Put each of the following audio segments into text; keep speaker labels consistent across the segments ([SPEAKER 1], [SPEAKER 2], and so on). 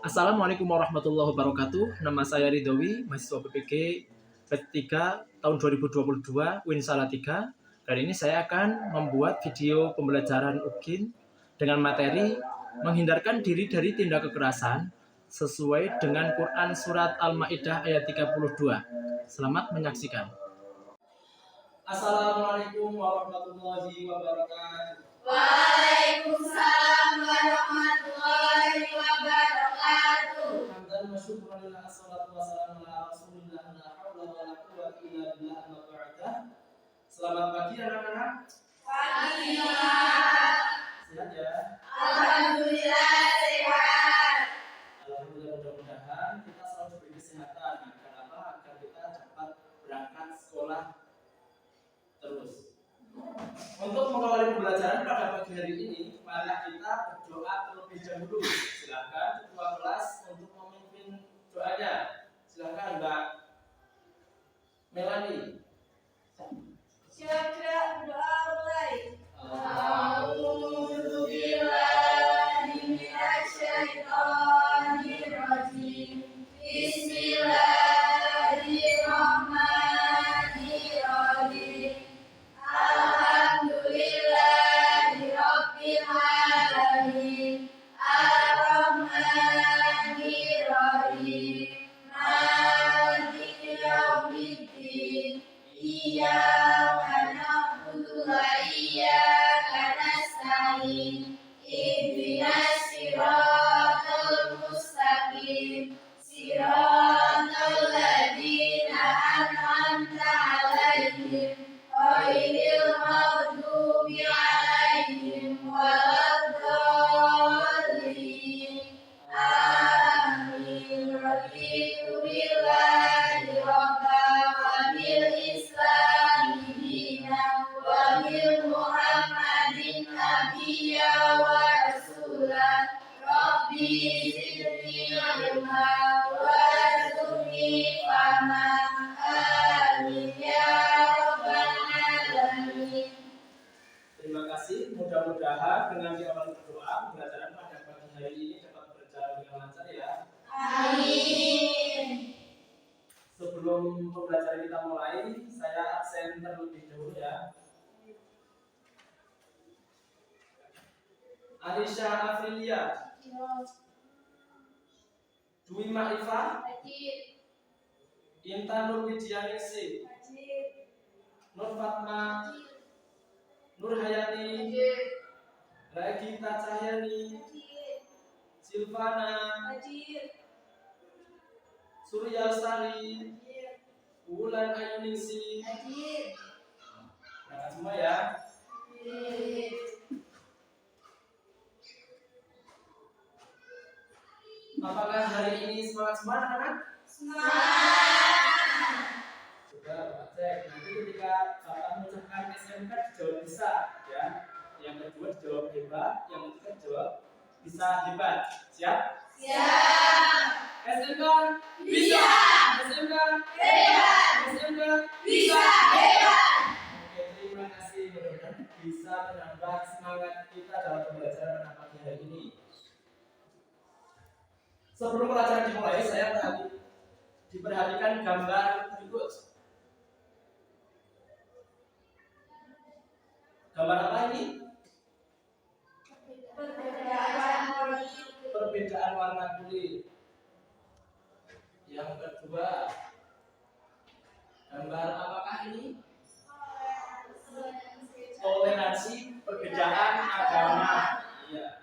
[SPEAKER 1] Assalamualaikum warahmatullahi wabarakatuh. Nama saya Ridhowi, mahasiswa PPG P3 tahun 2022 UIN Salatiga. Kali ini saya akan membuat video pembelajaran UGIN dengan materi menghindarkan diri dari tindak kekerasan sesuai dengan Quran Surat Al-Ma'idah ayat 32. Selamat menyaksikan. Assalamualaikum warahmatullahi wabarakatuh.
[SPEAKER 2] Waalaikumsalam warahmatullahi wabarakatuh.
[SPEAKER 1] Hamdan wa syukran lillah, assalatu wassalamu ala rasulillah, la haula wa la quwwata illa billah, amma ba'da. Selamat pagi anak-anak.
[SPEAKER 2] Pagi, Pak.
[SPEAKER 1] Sehat ya?
[SPEAKER 2] Alhamdulillah sehat.
[SPEAKER 1] Alhamdulillah, mudah-mudahan kita selalu diberi kesehatan. Agar apa? Agar kita dapat berangkat sekolah terus. Untuk mengawali pembelajaran pada pagi hari ini, mari kita berdoa terlebih dahulu. Silakan ketua kelas untuk memimpin doanya. Silakan Mbak Melani.
[SPEAKER 2] Silakan doa mulai.
[SPEAKER 1] A'udzu
[SPEAKER 2] A'udzubillahi minasyaitonir rajim. Bismillahirrahmanirrahim. Alhamdulillahirabbil alamin. Ar-Rahmanirrahim. Maliki yaumiddin. Iyyaka na'budu wa iyyaka nasta'in. Ihdinas siratal mustaqim. Siratal ladzina an'amta 'alaihim ghairil maghdubi 'alaihim waladdallin. Amin. Raditu billahi rabban wa bil islami dinan wa bil muhammadin nabiyya wa rasulan. Rabbi zidni ilma warzuqni fahma. Amin ya rabbal alamin.
[SPEAKER 1] Terima kasih. Mudah-mudahan dengan diawali berdoa, pembelajaran pada pagi hari ini dapat berjalan dengan lancar ya.
[SPEAKER 2] Amin.
[SPEAKER 1] Sebelum pembelajaran kita mulai, saya absen terlebih dahulu ya. Alisha Afrilia, Dwi Ma'rifah,
[SPEAKER 2] Hadir.
[SPEAKER 1] Intan Nur Widianingsih,
[SPEAKER 2] Hadir.
[SPEAKER 1] Nur Fatma, Nur Hayati,
[SPEAKER 2] Hadir.
[SPEAKER 1] Regita Cahyani,
[SPEAKER 2] Hadir.
[SPEAKER 1] Silvana,
[SPEAKER 2] Hadir.
[SPEAKER 1] Surya Lestari,
[SPEAKER 2] Hadir.
[SPEAKER 1] Wulan Ayuningsih.
[SPEAKER 2] Hadir.
[SPEAKER 1] Berangkat semua ya.
[SPEAKER 2] Hadir.
[SPEAKER 1] Apakah hari ini semangat semua anak-anak?
[SPEAKER 2] Semangat.
[SPEAKER 1] Sudah, Bapak cek. Nanti ketika Bapak mengucapkan SMK dijawab bisa ya. Yang kedua dijawab hebat, yang ketiga dijawab bisa hebat. Siap?
[SPEAKER 2] Siap.
[SPEAKER 1] SMK
[SPEAKER 2] Bisa.
[SPEAKER 1] SMK
[SPEAKER 2] Hebat.
[SPEAKER 1] SMK.
[SPEAKER 2] Bisa hebat.
[SPEAKER 1] Oke, terima kasih. Mudah-mudahan bisa menambah semangat kita dalam pembelajaran pada pagi hari ini. Sebelum pelajaran dimulai, saya diperhatikan gambar berikut. Gambar apa ini? Perbedaan warna kulit. Yang kedua, gambar apakah ini? Toleransi perbedaan agama. Iya.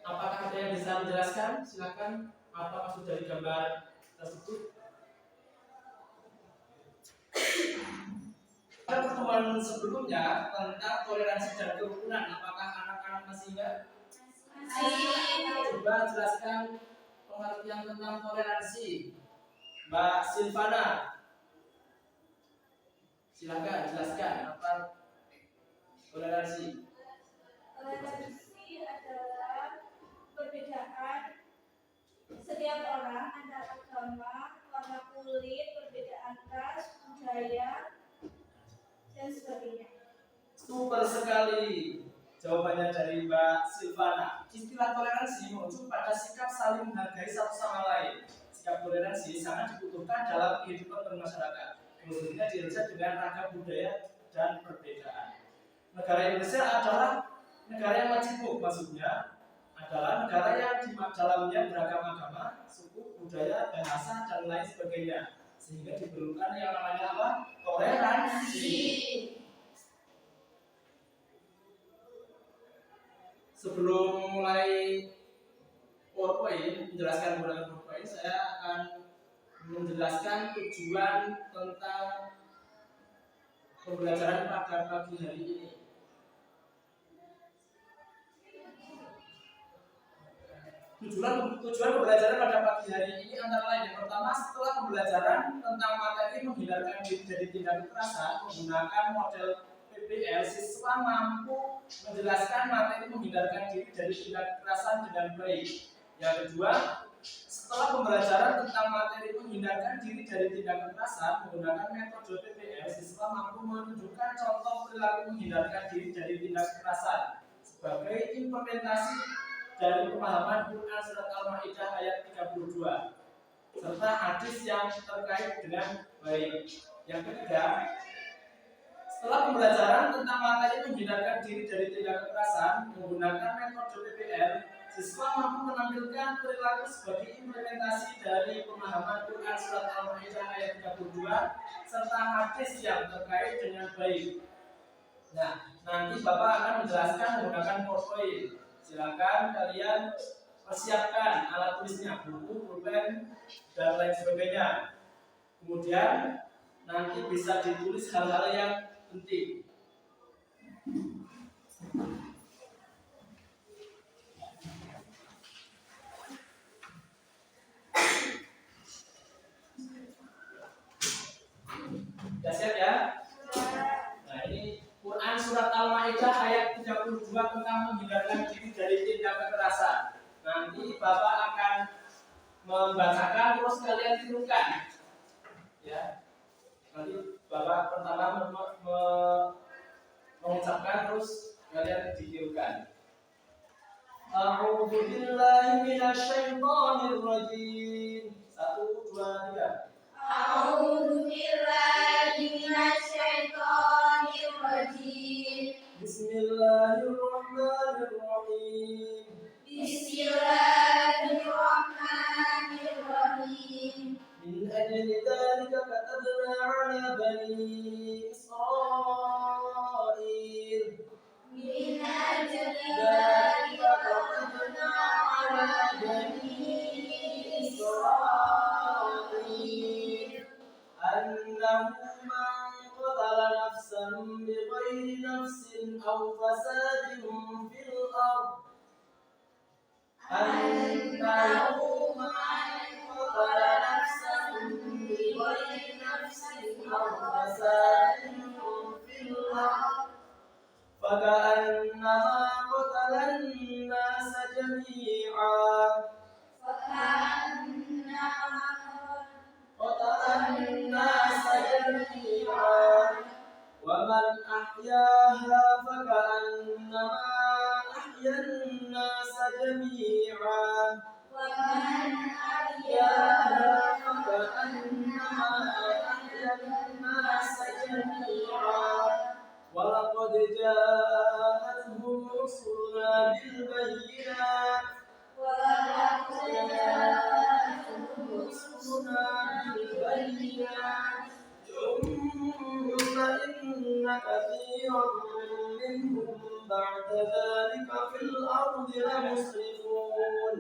[SPEAKER 1] Apakah ada yang bisa menjelaskan? Silakan. Apa maksud dari gambar tersebut? Pada pertemuan sebelumnya tentang toleransi dan kerukunan, apakah anak-anak masih ingat? Coba jelaskan pengertian tentang toleransi. Mbak Silvana, silakan jelaskan apa toleransi.
[SPEAKER 2] Toleransi adalah perbedaan setiap orang antara agama, warna kulit, perbedaan ras, budaya, dan sebagainya.
[SPEAKER 1] Super sekali jawabannya dari Mbak Silvana. Istilah toleransi muncul pada sikap saling menghargai satu sama lain. Sikap toleransi sangat dibutuhkan dalam kehidupan bermasyarakat. Kemudian dilihat dengan ragam budaya dan perbedaan. Negara Indonesia adalah negara yang majemuk, maksudnya adalah negara yang di dalamnya beragam agama, suku, budaya, bahasa, dan lain sebagainya. Sehingga diperlukan yang namanya apa? Toleransi. Sebelum mulai PowerPoint, menjelaskan menggunakan PowerPoint, saya akan menjelaskan tujuan tentang pembelajaran pada pagi hari ini. Tujuan pembelajaran pada pagi hari ini antara lain yang pertama, setelah pembelajaran tentang materi menghindarkan diri dari tindak kekerasan menggunakan model PBL, siswa mampu menjelaskan materi menghindarkan diri dari tindak kekerasan dengan baik. Yang kedua, setelah pembelajaran tentang materi menghindarkan diri dari tindak kekerasan menggunakan metode PBL, siswa mampu menunjukkan contoh perilaku menghindarkan diri dari tindak kekerasan sebagai implementasi dari pemahaman Quran Surat Al-Maidah ayat 32 serta hadis yang terkait dengan baik. Yang ketiga, setelah pembelajaran tentang materi menghindarkan diri dari tindak kekerasan menggunakan metode PBL, siswa mampu menampilkan perilaku sebagai implementasi dari pemahaman Quran Surat Al-Maidah ayat 32 serta hadis yang terkait dengan baik. Nah, nanti Bapak akan menjelaskan menggunakan PowerPoint. Silakan kalian persiapkan alat tulisnya, buku, pulpen, dan lain sebagainya. Kemudian nanti bisa ditulis hal-hal yang penting. Sudah siap ya? Nah, ini Quran Surat Al-Maidah ayat 32 tentang menghindarkan diri dari tindak kekerasan. Nanti Bapak akan membacakan terus kalian tirukan. Ya. Nanti Bapak pertama mengucapkan terus kalian ditirukan. A'udzu billahi minasyaitonir rajim. 1 2 3.
[SPEAKER 2] A'udzu billahi minasyaitonir rajim.
[SPEAKER 1] Bismillahirrahmanirrahim.
[SPEAKER 2] Bismillahirrahmanirrahim.
[SPEAKER 1] Min ajli dzalika katabna 'ala bani Israil.
[SPEAKER 2] Min ajli dzalika katabna 'ala bani Israil
[SPEAKER 1] annahu man qatala nafsan bighairi nafsin aw fasadin fil ardh annahu man qatala nafsan bighairi nafsin aw fasadin fil ardh faka'annama qatalan nasa jami'an ومن أحياها فكأنما أحيا الناس جميعا
[SPEAKER 2] ومن أحياها
[SPEAKER 1] فكأنما أحيا الناس جميعا ولقد جاءتهم رسلنا بالبينات ثم إن كثيرا منهم بعد ذلك في الأرض لمسرفون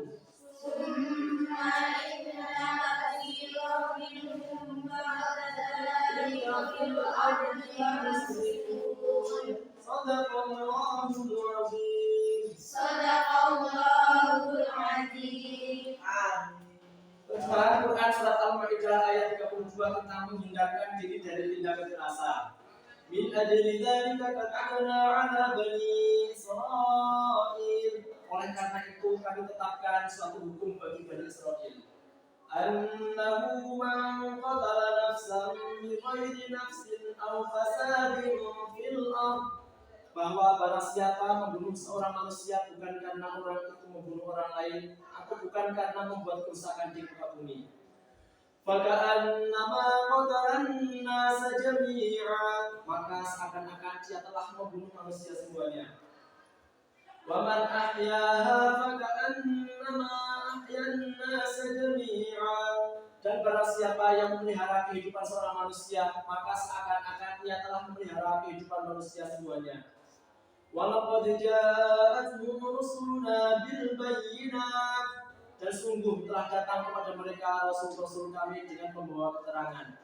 [SPEAKER 1] صدق الله العظيم.
[SPEAKER 2] Sadaqallahul Azim.
[SPEAKER 1] Terjemahan Quran Surat Al-Maidah ayat 32 tentang menghindarkan diri dari tindak kekerasan. Min ajli dzalika katabna 'ala bani Israil. Oleh karena itu kami tetapkan suatu hukum bagi Bani Israil. annahu man qatala nafsan bighairi nafsin aw fasadin fil ardh, bahwa barang siapa membunuh seorang manusia bukan karena orang itu membunuh orang lain atau bukan karena membuat kerusakan di muka bumi, faka'annama qatalan nasa jami'a, maka seakan-akan dia telah membunuh manusia semuanya. Wa man ahyaha faka'annama ahyan nasa jami'a, dan barang siapa yang memelihara kehidupan seorang manusia, maka seakan-akan ia telah memelihara kehidupan manusia semuanya. Walaqad ja'atuhum rusuluna bil bayyinat, dan sungguh telah datang kepada mereka rasul-rasul kami dengan membawa keterangan.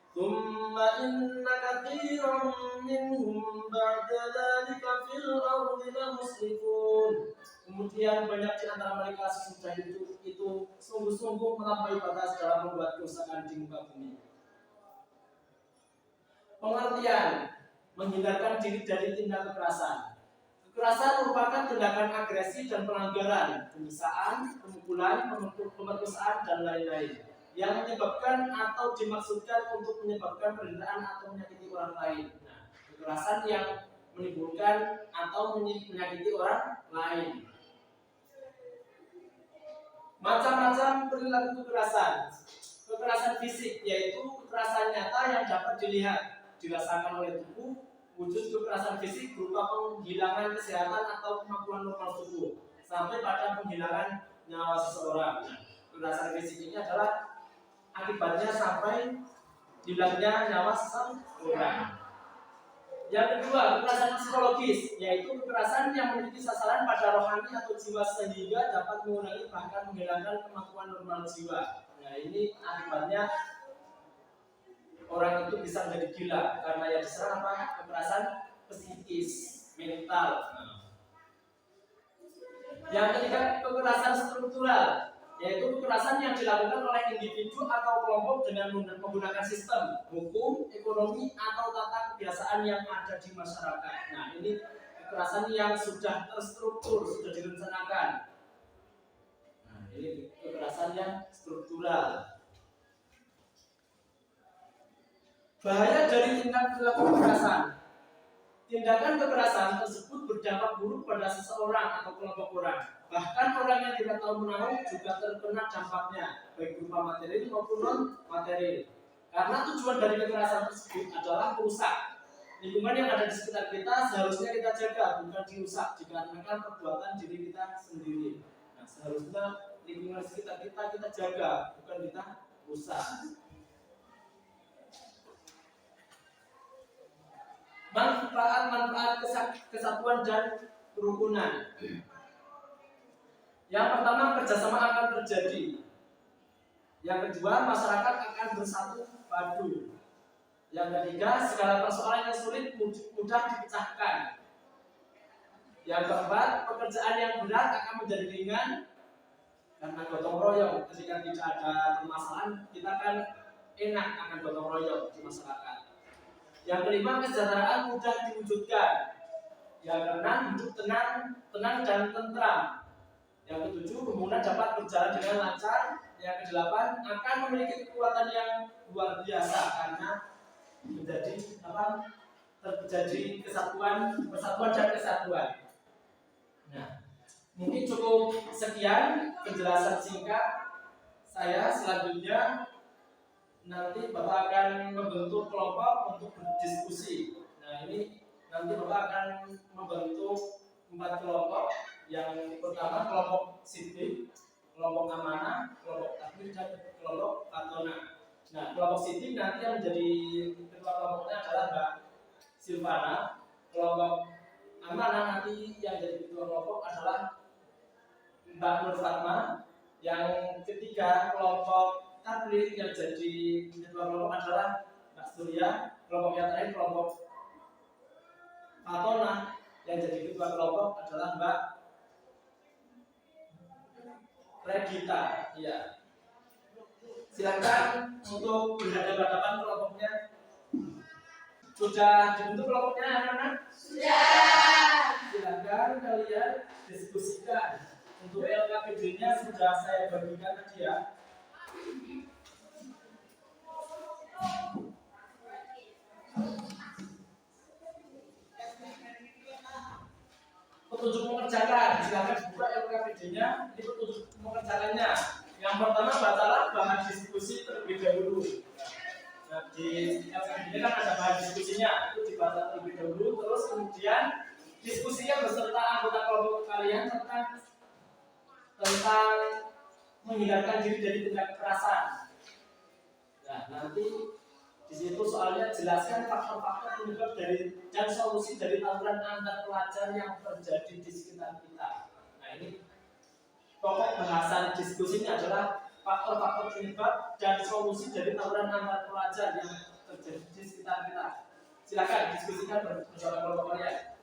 [SPEAKER 1] Tsumma inna katsiran minhum ba'da dzalika fil ardi lamusrifun, kemudian banyak di antara mereka sesudah itu sungguh-sungguh melampaui batas dalam membuat kerusakan di muka bumi. Pengertian: menghindarkan diri dari tindak kekerasan. Kekerasan merupakan tindakan agresi dan pelanggaran, penyiksaan, pemukulan, pemerkosaan, dan lain-lain yang menyebabkan atau dimaksudkan untuk menyebabkan penderitaan atau menyakiti orang lain. Nah, kekerasan yang menimbulkan atau menyakiti orang lain. Macam-macam perilaku kekerasan. Kekerasan fisik yaitu kekerasan nyata yang dapat dilihat, dirasakan oleh tubuh. Wujud kekerasan fisik berupa penghilangan kesehatan atau kemampuan normal tubuh sampai pada penghilangan nyawa seseorang. Kekerasan fisik ini adalah akibatnya sampai hilangnya nyawa seseorang. Yang kedua, kekerasan psikologis, yaitu kekerasan yang memiliki sasaran pada rohani atau jiwa sehingga dapat mengurangi bahkan menghilangkan kemampuan normal jiwa. Nah, ini akibatnya orang itu bisa menjadi gila karena yang diserang apa? Kekerasan psikis, mental. Yang ketiga, kekerasan struktural, yaitu kekerasan yang dilakukan oleh individu atau kelompok dengan menggunakan sistem, hukum, ekonomi, atau tata kebiasaan yang ada di masyarakat. Nah, ini kekerasan yang sudah terstruktur, sudah direncanakan. Nah, ini kekerasan yang struktural. Bahaya dari tindak perilaku kekerasan. Tindakan kekerasan tersebut berdampak buruk pada seseorang atau kelompok orang. Bahkan orang yang tidak tahu menahu juga terkena dampaknya, baik berupa material maupun non material. Karena tujuan dari kekerasan tersebut adalah merusak lingkungan yang ada di sekitar kita. Seharusnya kita jaga, bukan dirusak, dikarenakan perbuatan diri kita sendiri. Nah, seharusnya lingkungan sekitar kita jaga, bukan kita rusak. Manfaat kesatuan dan kerukunan. Yang pertama, kerjasama akan terjadi. Yang kedua, masyarakat akan bersatu padu. Yang ketiga, segala persoalan yang sulit mudah dipecahkan. Yang keempat, pekerjaan yang berat akan menjadi ringan karena gotong royong. Ketika tidak ada permasalahan, kita kan enak akan gotong royong di masyarakat. Yang kelima, kesejahteraan mudah diwujudkan. Yang keenam, hidup tenang dan tentram. Yang ketujuh, pembangunan dapat berjalan dengan lancar. Yang kedelapan, akan memiliki kekuatan yang luar biasa karena terjadi persatuan dan kesatuan. Nah, mungkin cukup sekian penjelasan singkat saya. Selanjutnya nanti Bapak akan membentuk kelompok untuk berdiskusi. Nah, ini nanti Bapak akan membentuk 4 kelompok. Yang pertama kelompok sidik, kelompok amanah, kelompok takbir, dan kelompok patona. Nah, kelompok sidik nanti yang menjadi ketua kelompoknya adalah Mbak Silvana. Kelompok amanah nanti yang jadi ketua kelompok adalah Mbak Nur Fatma. Yang ketiga kelompok takbir yang jadi ketua kelompok adalah Mbak Surya. Kelompok yang terakhir kelompok patona yang jadi ketua kelompok adalah Mbak Regita. Ya. Silakan untuk berhadapan-hadapan kelompoknya. Sudah dibentuk kelompoknya anak-anak? Sudah. Silakan kalian diskusikan. Untuk LKPD-nya sudah saya bagikan tadi ya. Petunjuk mengerjakan, silakan dibuka LKPD-nya. Ini petunjuk mengerjakannya. Yang pertama bacalah bahan diskusi terlebih dahulu. Nah, di LKPD kan ada bahan diskusinya, itu dibaca terlebih dahulu. Terus kemudian diskusinya beserta anggota kelompok kalian tentang menghindarkan diri dari tindak kekerasan. Nah, nanti di situ soalnya jelaskan faktor-faktor penyebab dari dan solusi dari tawuran antar pelajar yang terjadi di sekitar kita. Nah, ini pokok bahasan diskusinya adalah faktor-faktor penyebab dan solusi dari tawuran antar pelajar yang terjadi di sekitar kita. Silakan diskusikan bersama kelompok kalian.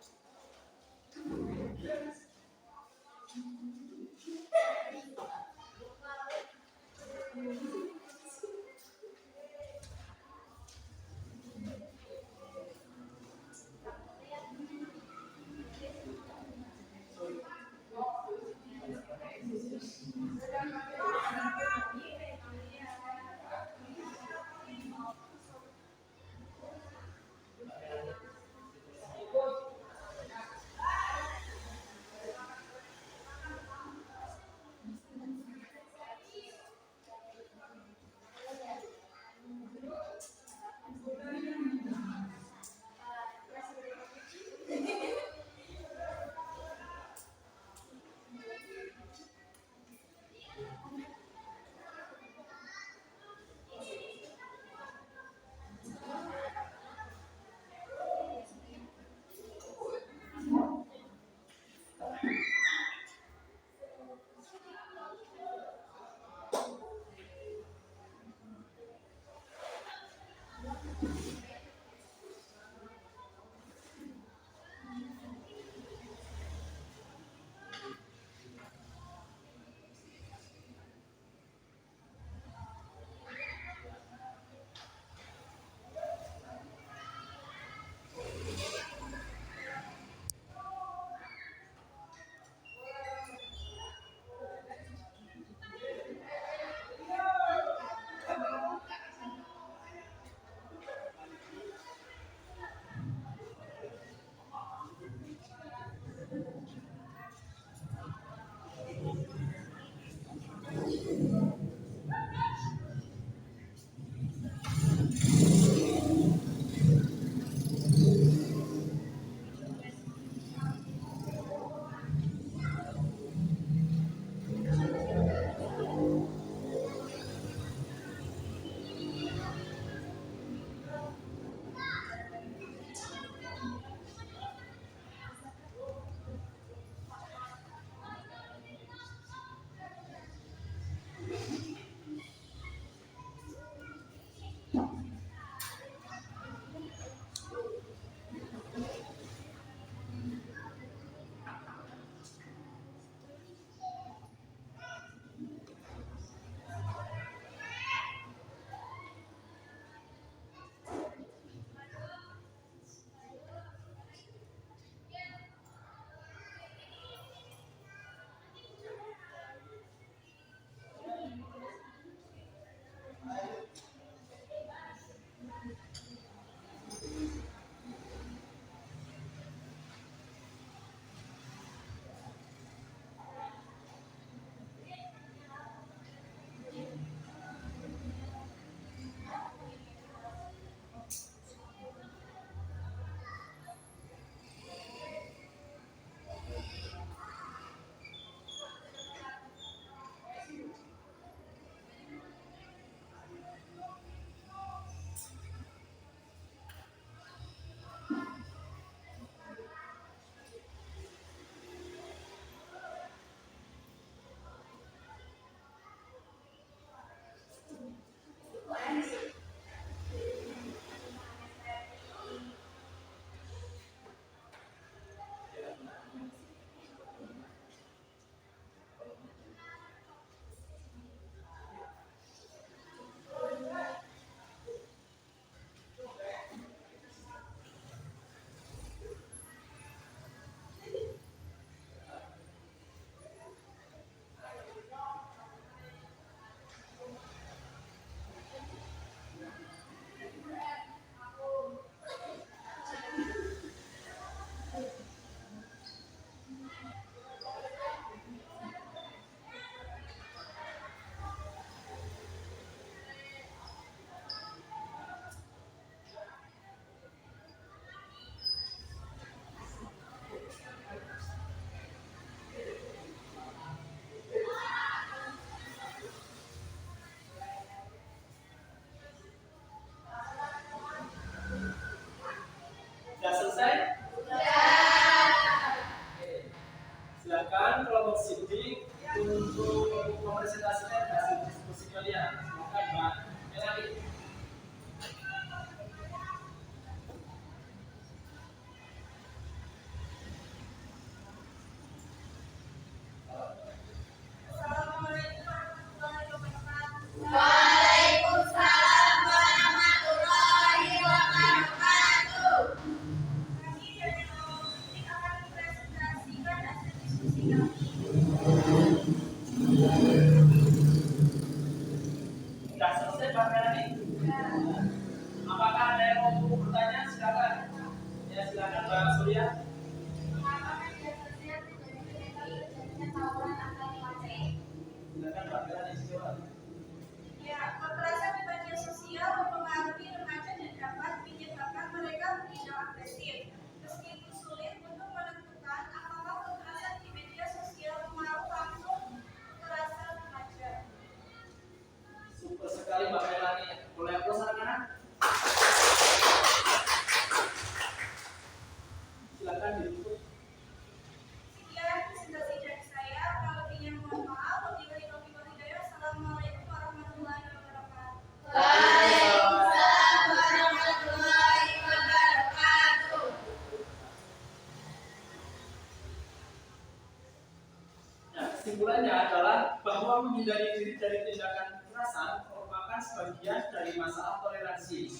[SPEAKER 1] kesimpulannya adalah bahwa menghindari diri dari tindakan kekerasan merupakan sebagian dari masalah toleransi.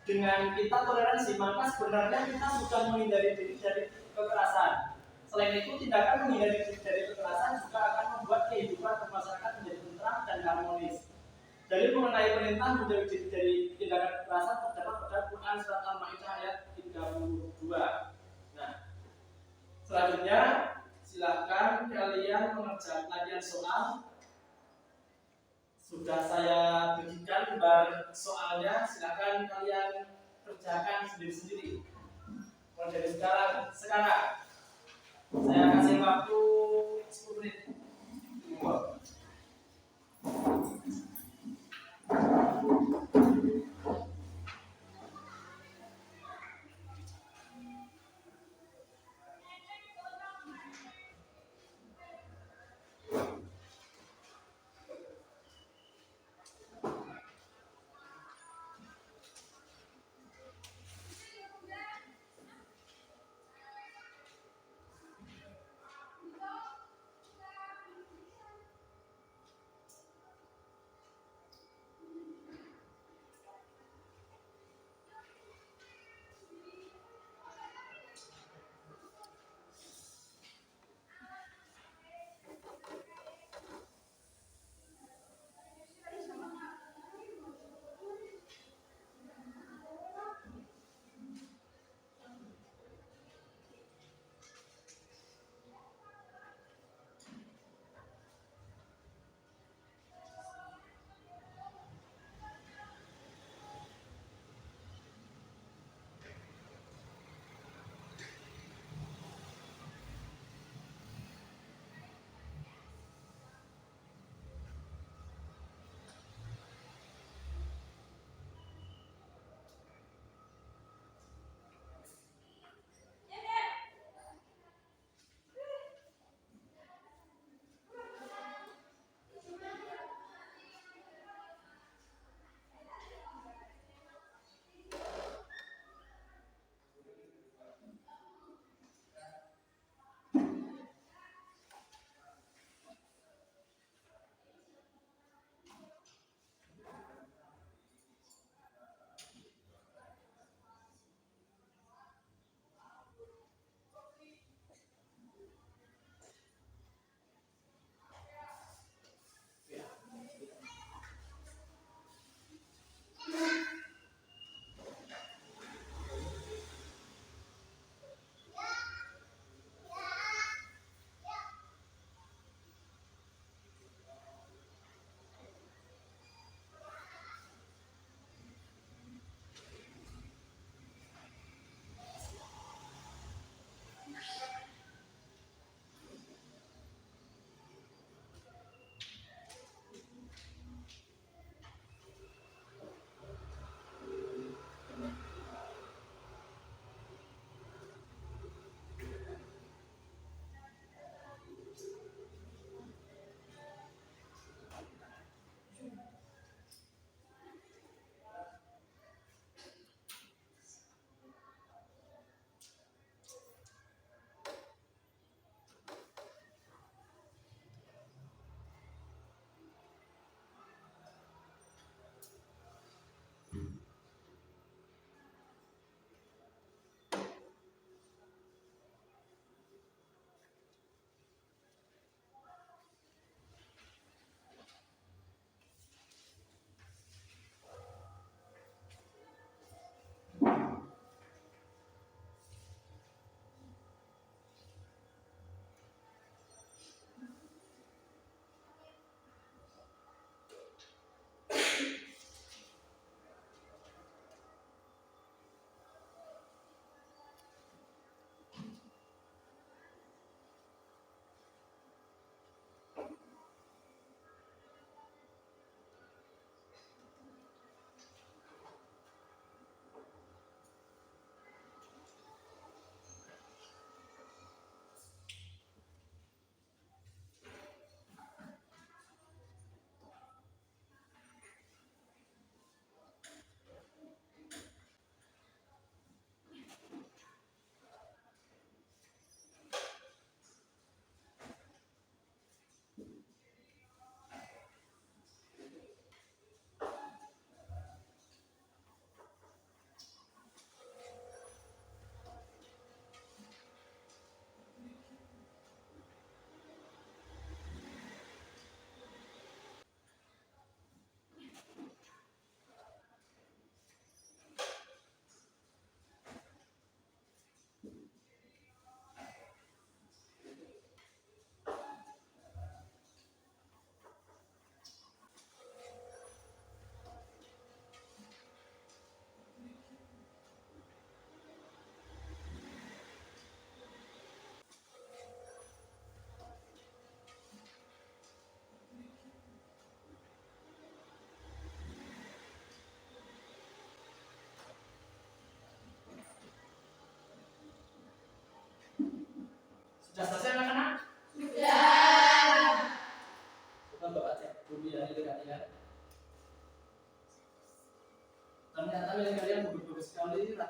[SPEAKER 1] Dengan kita toleransi, maka sebenarnya kita sudah menghindari diri dari kekerasan. Selain itu, tindakan menghindari diri dari kekerasan juga akan membuat kehidupan bermasyarakat menjadi tentram dan harmonis. Dalil mengenai perintah menjauhi diri dari tindakan kekerasan terdapat pada Quran surat Al-Maidah ayat 32. Nah, selanjutnya silakan kalian mengerjakan latihan soal. Sudah saya berikan gambar soalnya, silakan kalian kerjakan sendiri-sendiri. Mulai dari sekarang saya kasih waktu 10 menit.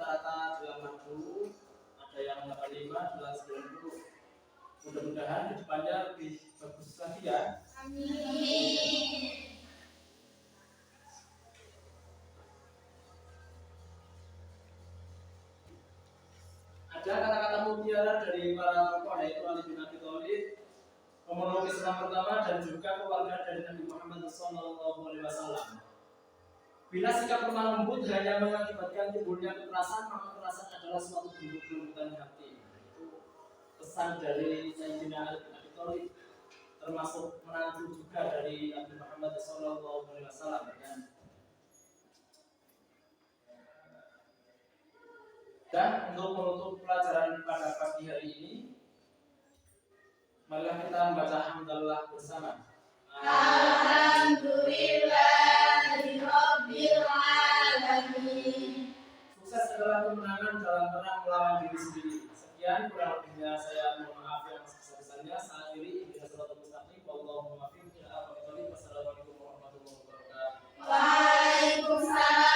[SPEAKER 1] rata-rata 80, ada yang 85, 90. Mudah-mudahan kedepannya lebih bagus lagi ya.
[SPEAKER 2] Amin.
[SPEAKER 1] Ada kata-kata mutiara dari para tokoh yaitu Ali bin Abi Thalib, pemeluk Islam pertama dan juga keluarga dari Nabi Muhammad SAW. Bila sikap lemah lembut hanya mengakibatkan timbulnya kekerasan, maka kekerasan adalah suatu bentuk kelembutan hati. Itu pesan dari Sayyidina Ali bin Abi Thalib, termasuk menantu juga dari Nabi Muhammad SAW. Dan untuk menutup pelajaran pada pagi hari ini, marilah kita membaca hamdalah bersama.
[SPEAKER 2] Alhamdulillahirabbil alamin.
[SPEAKER 1] Sukses adalah kemenangan dalam perang melawan diri sendiri. Sekian kurang lebihnya saya mohon maaf yang sebesar-besarnya. Saat ini kita surat mustaqim. Wallahumma muwaffiq ila aqwamit thoriq. Wassalamualaikum warahmatullahi wabarakatuh.
[SPEAKER 2] Waalaikumsalam.